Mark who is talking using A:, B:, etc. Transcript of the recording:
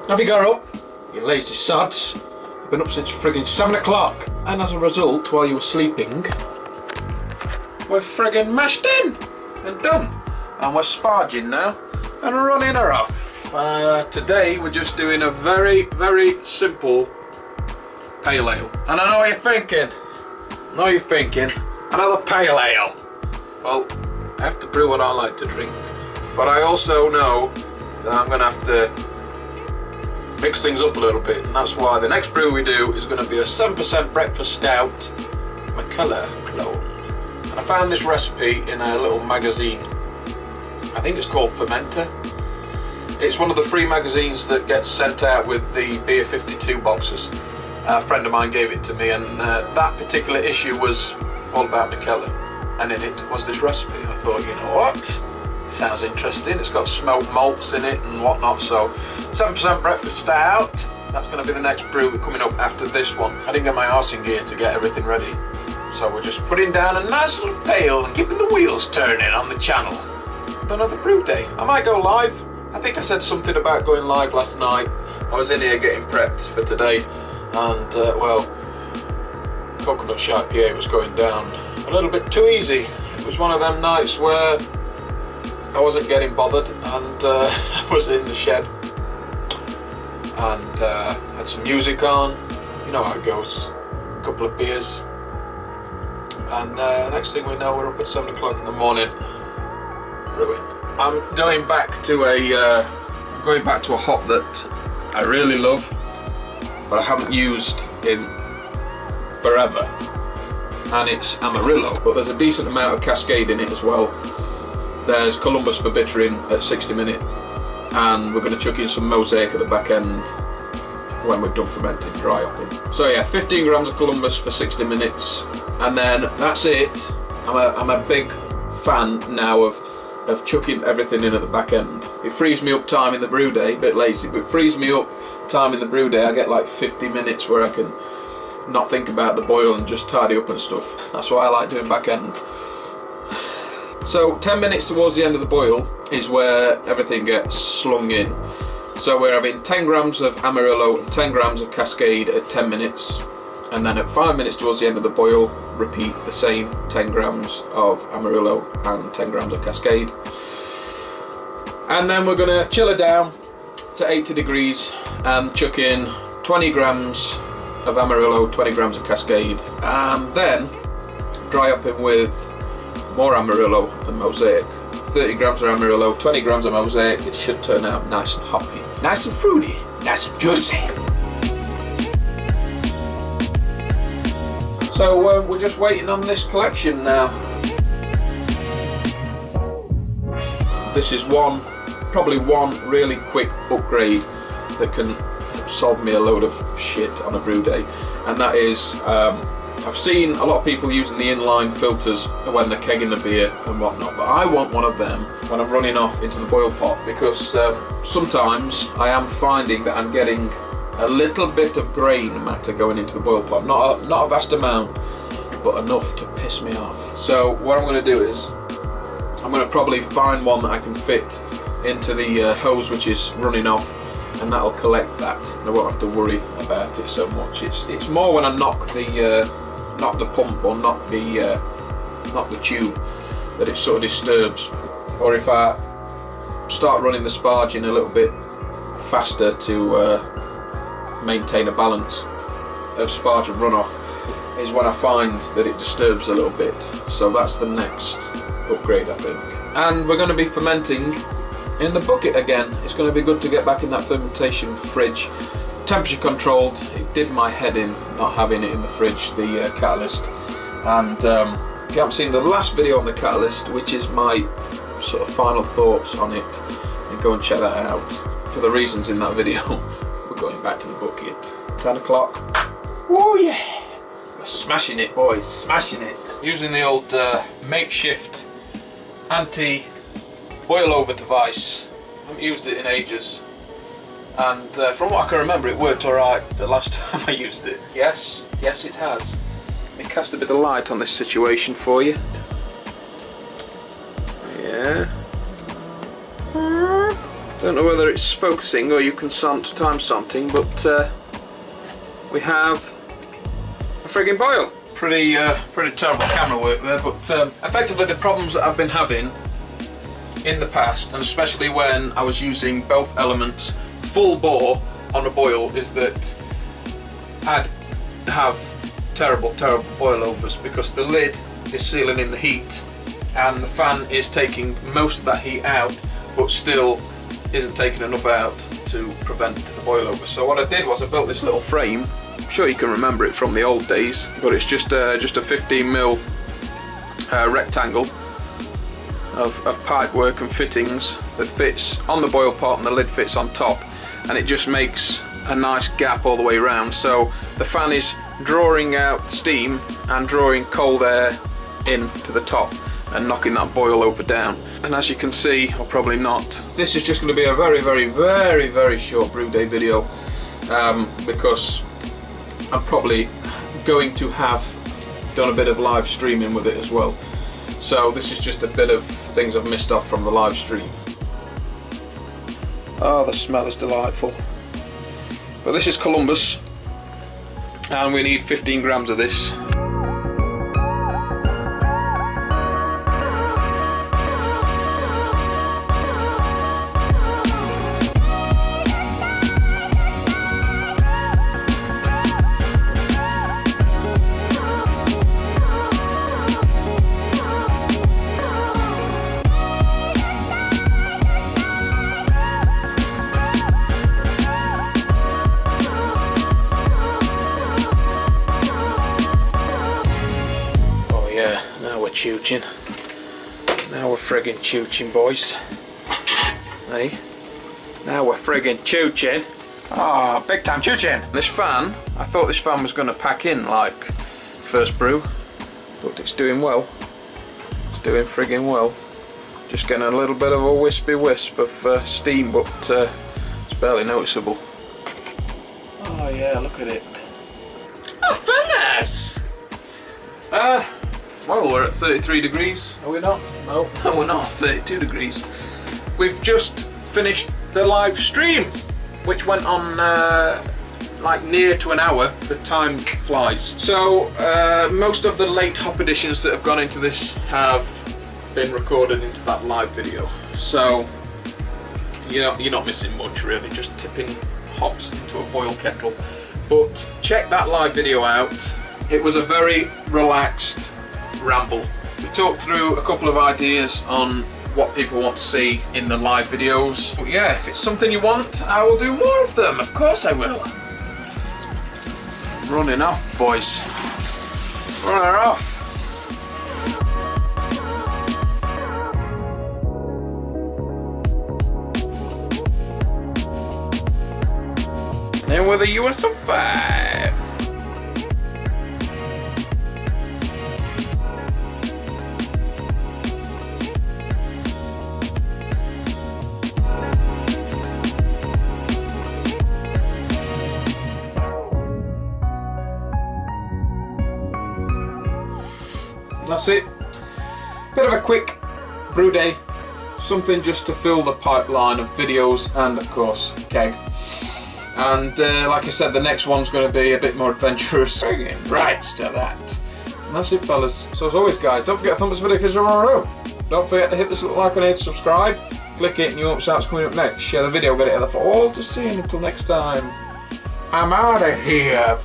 A: Have you got up? You lazy sods. I've been up since friggin' 7 o'clock. And as a result, while you were sleeping, we're friggin' mashed in and done. And we're sparging now and running her off. Today we're just doing a very, very simple pale ale. And I know what you're thinking. Another pale ale. Well, I have to brew what I like to drink. But I also know that I'm going to have to mix things up a little bit, and that's why the next brew we do is going to be a 7% breakfast stout McKellar clone. And I found this recipe in a little magazine. I think it's called Fermenter. It's one of the free magazines that gets sent out with the Beer 52 boxes. A friend of mine gave it to me, and that particular issue was all about McKellar, and in it was this recipe. I thought, you know what? Sounds interesting. It's got smoked malts in it and whatnot, so 7% breakfast stout. That's going to be the next brew coming up after this one. I didn't get my arse in gear to get everything ready, so we're just putting down a nice little pail and keeping the wheels turning on the channel. Another brew day. I might go live. I think I said something about going live last night. I was in here getting prepped for today, and well, Coconut Shy PA was going down a little bit too easy. It was one of them nights where I wasn't getting bothered, and I was in the shed and had some music on. You know how it goes. A couple of beers, and next thing we know, we're up at 7 o'clock in the morning brewing. I'm going back to a hop that I really love, but I haven't used in forever, and it's Amarillo. But there's a decent amount of Cascade in it as well. There's Columbus for bittering at 60 minute, and we're going to chuck in some Mosaic at the back end when we're done fermenting, dry hopping. So yeah, 15 grams of Columbus for 60 minutes, and then that's it. I'm a big fan now of chucking everything in at the back end. It frees me up time in the brew day, a bit lazy, but it frees me up time in the brew day. I get like 50 minutes where I can not think about the boil and just tidy up and stuff. That's why I like doing back end. So 10 minutes towards the end of the boil is where everything gets slung in. So we're having 10 grams of Amarillo and 10 grams of Cascade at 10 minutes. And then at 5 minutes towards the end of the boil, repeat the same 10 grams of Amarillo and 10 grams of Cascade. And then we're going to chill it down to 80 degrees and chuck in 20 grams of Amarillo, 20 grams of Cascade, and then dry up it with more Amarillo and Mosaic. 30 grams of Amarillo, 20 grams of Mosaic. It should turn out nice and hoppy, nice and fruity, nice and juicy. So we're just waiting on this collection now. This is probably one really quick upgrade that can solve me a load of shit on a brew day, and that is I've seen a lot of people using the inline filters when they're kegging the beer and whatnot, but I want one of them when I'm running off into the boil pot, because sometimes I am finding that I'm getting a little bit of grain matter going into the boil pot. Not a vast amount, but enough to piss me off. So what I'm going to do is I'm going to probably find one that I can fit into the hose which is running off, and that'll collect that, and I won't have to worry about it so much. It's more when I knock the pump or knock the tube that it sort of disturbs, or if I start running the sparging a little bit faster to maintain a balance of sparge and runoff, is when I find that it disturbs a little bit. So that's the next upgrade, I think. And we're going to be fermenting in the bucket again. It's going to be good to get back in that fermentation fridge. Temperature controlled. It did my head in not having it in the fridge, the catalyst. And if you haven't seen the last video on the catalyst, which is my sort of final thoughts on it, then go and check that out. For the reasons in that video, we're going back to the bucket. 10 o'clock. Oh yeah! We're smashing it, boys, smashing it. Using the old makeshift anti-boil over device. I haven't used it in ages. And from what I can remember, it worked alright the last time I used it. Yes, it has. Let me cast a bit of light on this situation for you. Yeah. Don't know whether it's focusing or you can time something, but we have a friggin' boil. Pretty terrible camera work there, but effectively the problems that I've been having in the past, and especially when I was using both elements full bore on a boil, is that I'd have terrible boilovers because the lid is sealing in the heat and the fan is taking most of that heat out, but still isn't taking enough out to prevent the boilover. So what I did was I built this little frame. I'm sure you can remember it from the old days, but it's just a 15mm rectangle of pipework and fittings that fits on the boil pot, and the lid fits on top, and it just makes a nice gap all the way around, so the fan is drawing out steam and drawing cold air into the top and knocking that boil over down. And as you can see, or probably not, this is just going to be a very short brew day video, because I'm probably going to have done a bit of live streaming with it as well. So this is just a bit of things I've missed off from the live stream. Oh, the smell is delightful. But this is Columbus, and we need 15 grams of this. Chooching. Now we're friggin' chooching, boys. Hey, now we're friggin' chooching. Ah, oh, big time chooching. This fan, I thought this fan was going to pack in like first brew, but it's doing well. It's doing friggin' well. Just getting a little bit of a wispy wisp of steam, but it's barely noticeable. Oh yeah, look at it. Oh, furnace! Well, we're at 33 degrees, are we not? No, we're not, 32 degrees. We've just finished the live stream, which went on like near to an hour. The time flies. So most of the late hop editions that have gone into this have been recorded into that live video. So you're not missing much really, just tipping hops into a boil kettle. But check that live video out. It was a very relaxed ramble. We talked through a couple of ideas on what people want to see in the live videos. But yeah, if it's something you want, I will do more of them. Of course I will. Running off, boys. Running off. And whether you will survive. That's it. Bit of a quick brew day, something just to fill the pipeline of videos and of course keg. And like I said, the next one's going to be a bit more adventurous. Right to that. And that's it, fellas. So as always, guys, don't forget to thumb this video because you're on a roll. Don't forget to hit this little icon here to subscribe. Click it and you won't see what's coming up next. Share the video, get it out there for all to see. And until next time, I'm out of here.